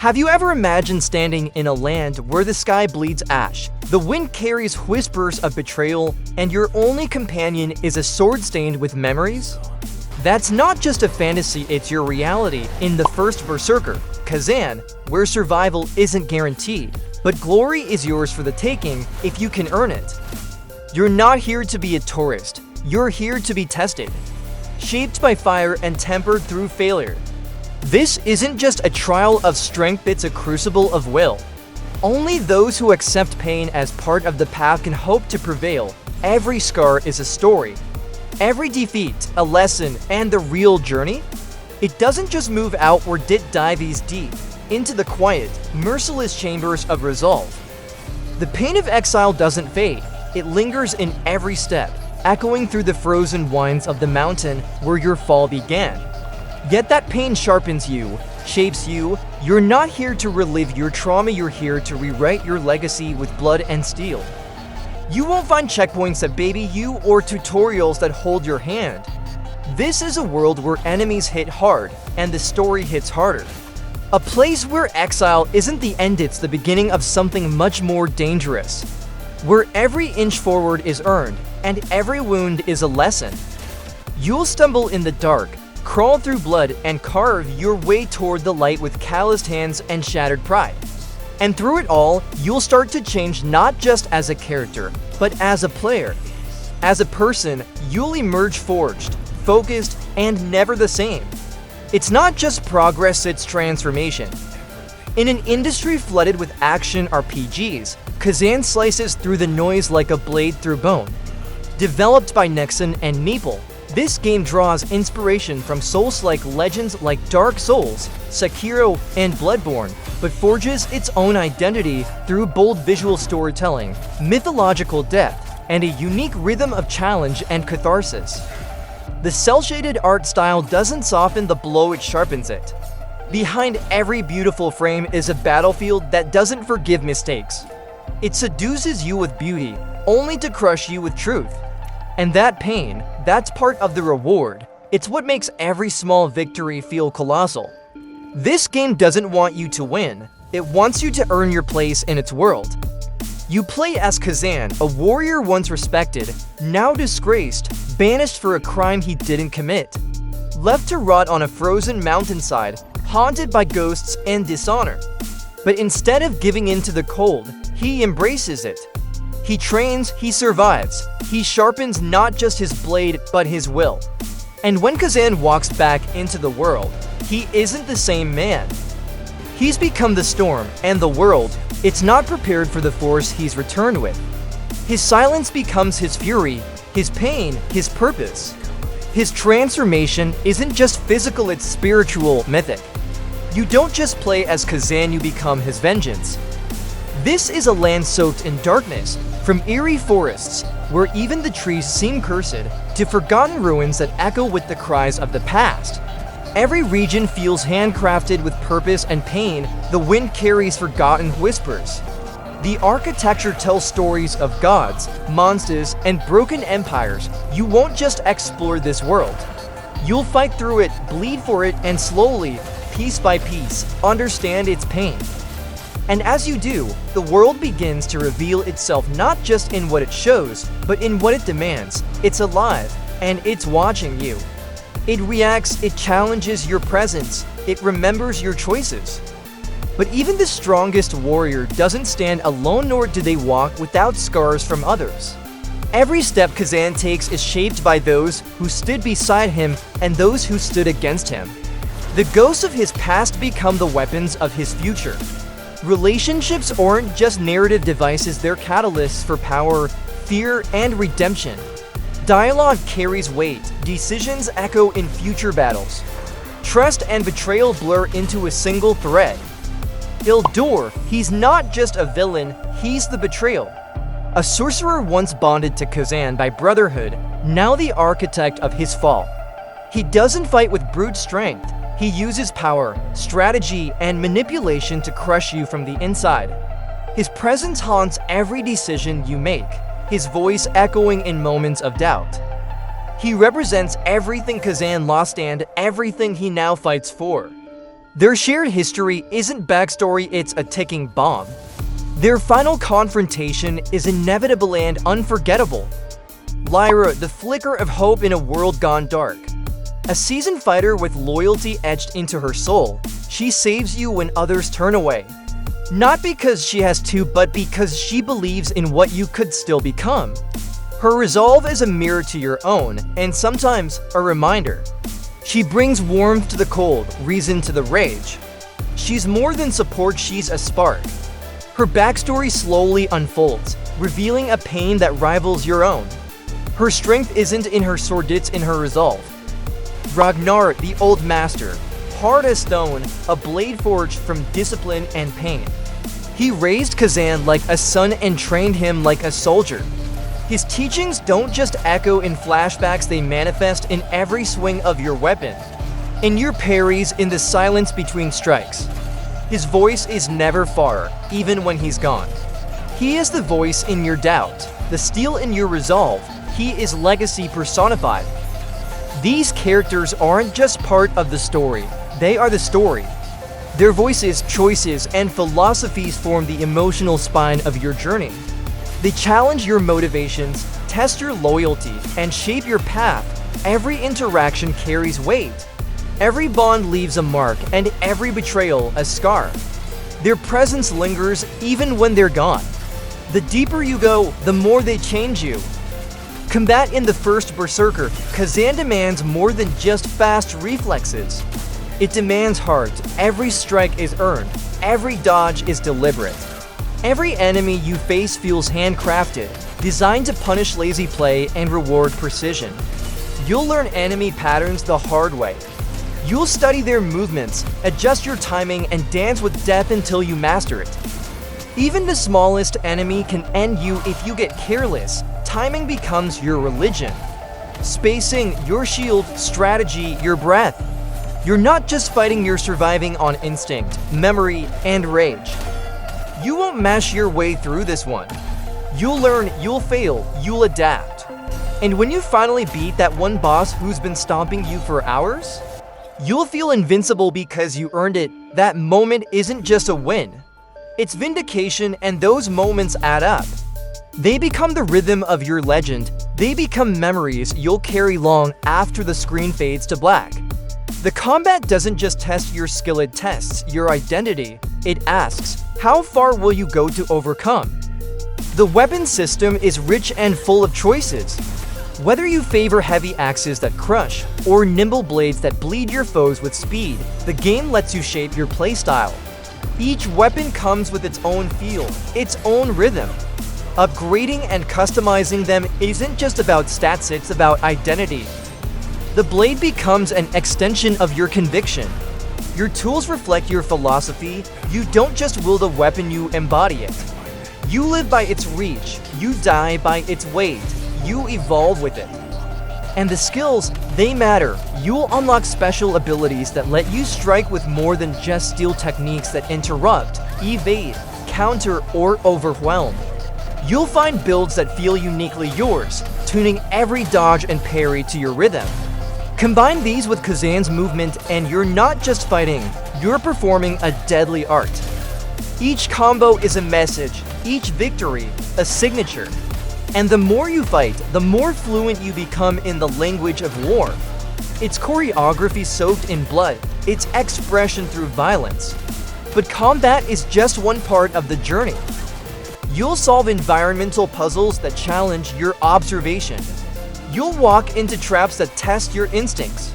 Have you ever imagined standing in a land where the sky bleeds ash, the wind carries whispers of betrayal, and your only companion is a sword stained with memories? That's not just a fantasy, it's your reality in the first Berserker, Kazan, where survival isn't guaranteed, but glory is yours for the taking if you can earn it. You're not here to be a tourist, you're here to be tested, shaped by fire and tempered through failure. This isn't just a trial of strength, it's a crucible of will. Only those who accept pain as part of the path can hope to prevail. Every scar is a story. Every defeat, a lesson, and the real journey. It doesn't just move outward, it dives deep into the quiet, merciless chambers of resolve. The pain of exile doesn't fade. It lingers in every step, echoing through the frozen winds of the mountain where your fall began. Yet that pain sharpens you, shapes you. You're not here to relive your trauma, you're here to rewrite your legacy with blood and steel. You won't find checkpoints that baby you or tutorials that hold your hand. This is a world where enemies hit hard and the story hits harder. A place where exile isn't the end, it's the beginning of something much more dangerous. Where every inch forward is earned and every wound is a lesson. You'll stumble in the dark, crawl through blood, and carve your way toward the light with calloused hands and shattered pride. And through it all, you'll start to change not just as a character, but as a player. As a person, you'll emerge forged, focused, and never the same. It's not just progress, it's transformation. In an industry flooded with action RPGs, Kazan slices through the noise like a blade through bone. Developed by Nexon and Meeple, this game draws inspiration from Souls-like legends like Dark Souls, Sekiro, and Bloodborne, but forges its own identity through bold visual storytelling, mythological depth, and a unique rhythm of challenge and catharsis. The cel-shaded art style doesn't soften the blow, it sharpens it. Behind every beautiful frame is a battlefield that doesn't forgive mistakes. It seduces you with beauty, only to crush you with truth. And that pain, that's part of the reward. It's what makes every small victory feel colossal. This game doesn't want you to win, it wants you to earn your place in its world. You play as Kazan, a warrior once respected, now disgraced, banished for a crime he didn't commit. Left to rot on a frozen mountainside, haunted by ghosts and dishonor. But instead of giving in to the cold, he embraces it. He trains, he survives. He sharpens not just his blade, but his will. And when Kazan walks back into the world, he isn't the same man. He's become the storm, and the world, it's not prepared for the force he's returned with. His silence becomes his fury, his pain, his purpose. His transformation isn't just physical, it's spiritual, mythic. You don't just play as Kazan, you become his vengeance. This is a land soaked in darkness, from eerie forests, where even the trees seem cursed, to forgotten ruins that echo with the cries of the past. Every region feels handcrafted with purpose and pain, the wind carries forgotten whispers. The architecture tells stories of gods, monsters, and broken empires. You won't just explore this world. You'll fight through it, bleed for it, and slowly, piece by piece, understand its pain. And as you do, the world begins to reveal itself not just in what it shows, but in what it demands. It's alive, and it's watching you. It reacts, it challenges your presence, it remembers your choices. But even the strongest warrior doesn't stand alone, nor do they walk without scars from others. Every step Kazan takes is shaped by those who stood beside him and those who stood against him. The ghosts of his past become the weapons of his future. Relationships aren't just narrative devices, they're catalysts for power, fear, and redemption. Dialogue carries weight, decisions echo in future battles. Trust and betrayal blur into a single thread. Ildur, he's not just a villain, he's the betrayal. A sorcerer once bonded to Kazan by brotherhood, now the architect of his fall. He doesn't fight with brute strength. He uses power, strategy, and manipulation to crush you from the inside. His presence haunts every decision you make, his voice echoing in moments of doubt. He represents everything Kazan lost and everything he now fights for. Their shared history isn't backstory, it's a ticking bomb. Their final confrontation is inevitable and unforgettable. Lyra, the flicker of hope in a world gone dark. A seasoned fighter with loyalty etched into her soul, she saves you when others turn away. Not because she has to, but because she believes in what you could still become. Her resolve is a mirror to your own, and sometimes a reminder. She brings warmth to the cold, reason to the rage. She's more than support, she's a spark. Her backstory slowly unfolds, revealing a pain that rivals your own. Her strength isn't in her sword, it's in her resolve. Ragnar, the old master, hard as stone, a blade forged from discipline and pain. He raised Kazan like a son and trained him like a soldier. His teachings don't just echo in flashbacks, they manifest in every swing of your weapon, in your parries, in the silence between strikes. His voice is never far, even when he's gone. He is the voice in your doubt, the steel in your resolve. He is legacy personified. These characters aren't just part of the story, they are the story. Their voices, choices, and philosophies form the emotional spine of your journey. They challenge your motivations, test your loyalty, and shape your path. Every interaction carries weight. Every bond leaves a mark, and every betrayal a scar. Their presence lingers even when they're gone. The deeper you go, the more they change you. Combat in the first Berserker, Kazan demands more than just fast reflexes. It demands heart. Every strike is earned. Every dodge is deliberate. Every enemy you face feels handcrafted, designed to punish lazy play and reward precision. You'll learn enemy patterns the hard way. You'll study their movements, adjust your timing, and dance with depth until you master it. Even the smallest enemy can end you if you get careless. Timing becomes your religion. Spacing, your shield, strategy, your breath. You're not just fighting, you're surviving on instinct, memory, and rage. You won't mash your way through this one. You'll learn, you'll fail, you'll adapt. And when you finally beat that one boss who's been stomping you for hours, you'll feel invincible because you earned it. That moment isn't just a win. It's vindication, and those moments add up. They become the rhythm of your legend. They become memories you'll carry long after the screen fades to black. The combat doesn't just test your skill, it tests your identity. It asks, how far will you go to overcome? The weapon system is rich and full of choices. Whether you favor heavy axes that crush or nimble blades that bleed your foes with speed, the game lets you shape your playstyle. Each weapon comes with its own feel, its own rhythm. Upgrading and customizing them isn't just about stats, it's about identity. The blade becomes an extension of your conviction. Your tools reflect your philosophy. You don't just wield a weapon, you embody it. You live by its reach. You die by its weight. You evolve with it. And the skills, they matter. You'll unlock special abilities that let you strike with more than just steel techniques that interrupt, evade, counter, or overwhelm. You'll find builds that feel uniquely yours, tuning every dodge and parry to your rhythm. Combine these with Kazan's movement and you're not just fighting, you're performing a deadly art. Each combo is a message, each victory a signature. And the more you fight, the more fluent you become in the language of war. It's choreography soaked in blood, it's expression through violence. But combat is just one part of the journey. You'll solve environmental puzzles that challenge your observation. You'll walk into traps that test your instincts.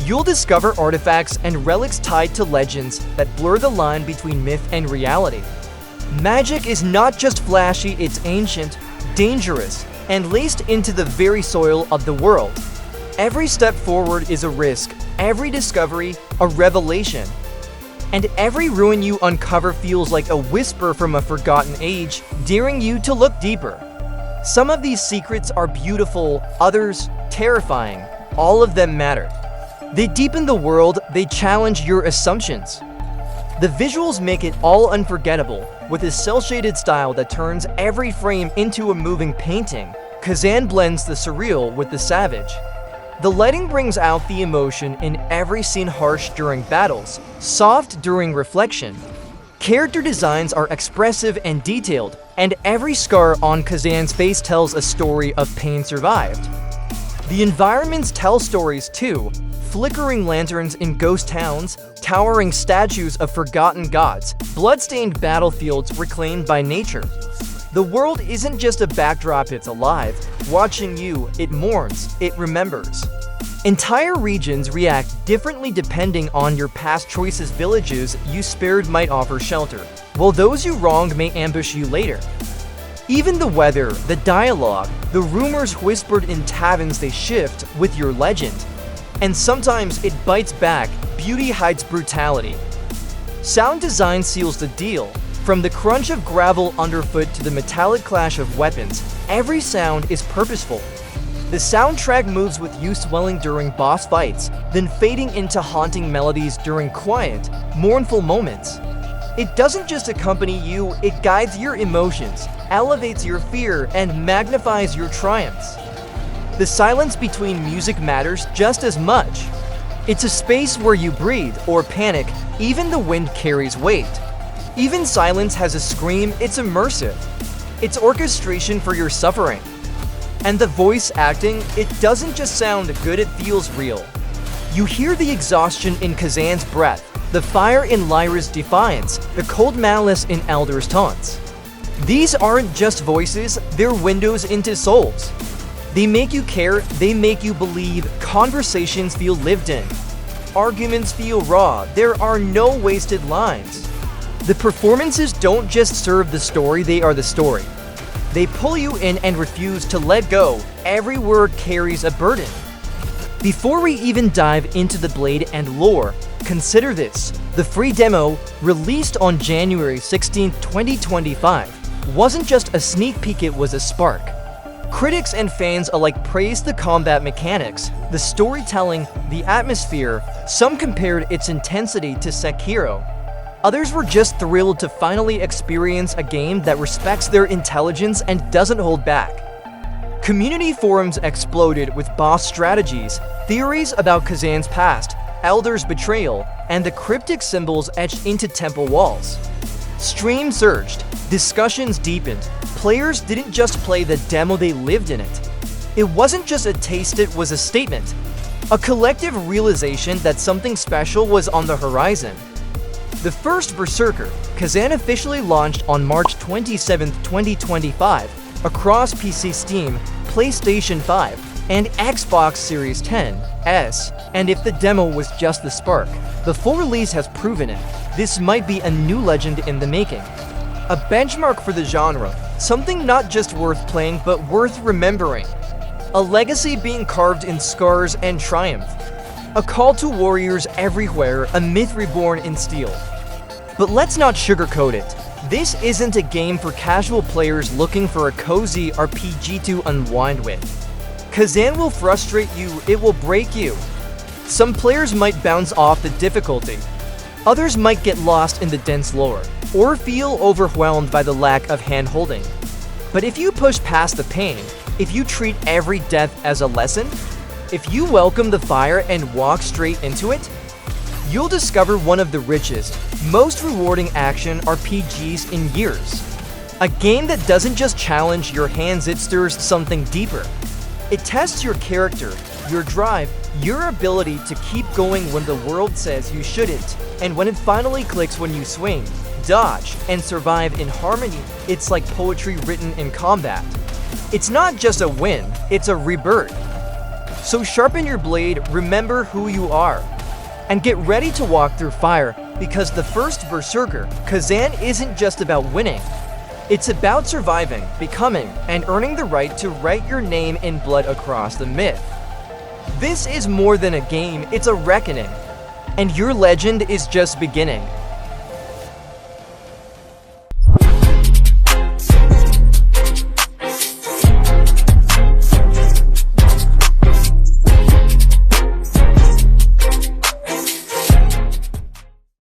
You'll discover artifacts and relics tied to legends that blur the line between myth and reality. Magic is not just flashy, it's ancient, dangerous, and laced into the very soil of the world. Every step forward is a risk, every discovery a revelation. And every ruin you uncover feels like a whisper from a forgotten age, daring you to look deeper. Some of these secrets are beautiful, others terrifying. All of them matter. They deepen the world, they challenge your assumptions. The visuals make it all unforgettable, with a cel-shaded style that turns every frame into a moving painting. Kazan blends the surreal with the savage. The lighting brings out the emotion in every scene, harsh during battles, soft during reflection. Character designs are expressive and detailed, and every scar on Kazan's face tells a story of pain survived. The environments tell stories too, flickering lanterns in ghost towns, towering statues of forgotten gods, blood-stained battlefields reclaimed by nature. The world isn't just a backdrop, it's alive. Watching you, it mourns, it remembers. Entire regions react differently depending on your past choices. Villages you spared might offer shelter, while those you wronged may ambush you later. Even the weather, the dialogue, the rumors whispered in taverns, they shift with your legend. And sometimes it bites back, beauty hides brutality. Sound design seals the deal. From the crunch of gravel underfoot to the metallic clash of weapons, every sound is purposeful. The soundtrack moves with you swelling during boss fights, then fading into haunting melodies during quiet, mournful moments. It doesn't just accompany you, it guides your emotions, elevates your fear, and magnifies your triumphs. The silence between music matters just as much. It's a space where you breathe or panic, even the wind carries weight. Even silence has a scream, it's immersive. It's orchestration for your suffering. And the voice acting, it doesn't just sound good, it feels real. You hear the exhaustion in Kazan's breath, the fire in Lyra's defiance, the cold malice in Elder's taunts. These aren't just voices, they're windows into souls. They make you care, they make you believe, conversations feel lived in. Arguments feel raw, there are no wasted lines. The performances don't just serve the story, they are the story. They pull you in and refuse to let go. Every word carries a burden. Before we even dive into the blade and lore, consider this. The free demo, released on January 16, 2025, wasn't just a sneak peek, it was a spark. Critics and fans alike praised the combat mechanics, the storytelling, the atmosphere. Some compared its intensity to Sekiro. Others were just thrilled to finally experience a game that respects their intelligence and doesn't hold back. Community forums exploded with boss strategies, theories about Kazan's past, Elder's betrayal, and the cryptic symbols etched into temple walls. Streams surged, discussions deepened. Players didn't just play the demo, they lived in it. It wasn't just a taste, it was a statement. A collective realization that something special was on the horizon. The first Berserker, Kazan officially launched on March 27, 2025, across PC, Steam, PlayStation 5, and Xbox Series X, and if the demo was just the spark, the full release has proven it. This might be a new legend in the making. A benchmark for the genre, something not just worth playing but worth remembering. A legacy being carved in scars and triumph. A call to warriors everywhere, a myth reborn in steel. But let's not sugarcoat it. This isn't a game for casual players looking for a cozy RPG to unwind with. Kazan will frustrate you, it will break you. Some players might bounce off the difficulty. Others might get lost in the dense lore, or feel overwhelmed by the lack of hand-holding. But if you push past the pain, if you treat every death as a lesson, if you welcome the fire and walk straight into it, you'll discover one of the richest, most rewarding action RPGs in years. A game that doesn't just challenge your hands, it stirs something deeper. It tests your character, your drive, your ability to keep going when the world says you shouldn't, and when it finally clicks when you swing, dodge, and survive in harmony. It's like poetry written in combat. It's not just a win, it's a rebirth. So sharpen your blade, remember who you are, and get ready to walk through fire, because the first Berserker, Kazan, isn't just about winning. It's about surviving, becoming, and earning the right to write your name in blood across the myth. This is more than a game, it's a reckoning. And your legend is just beginning.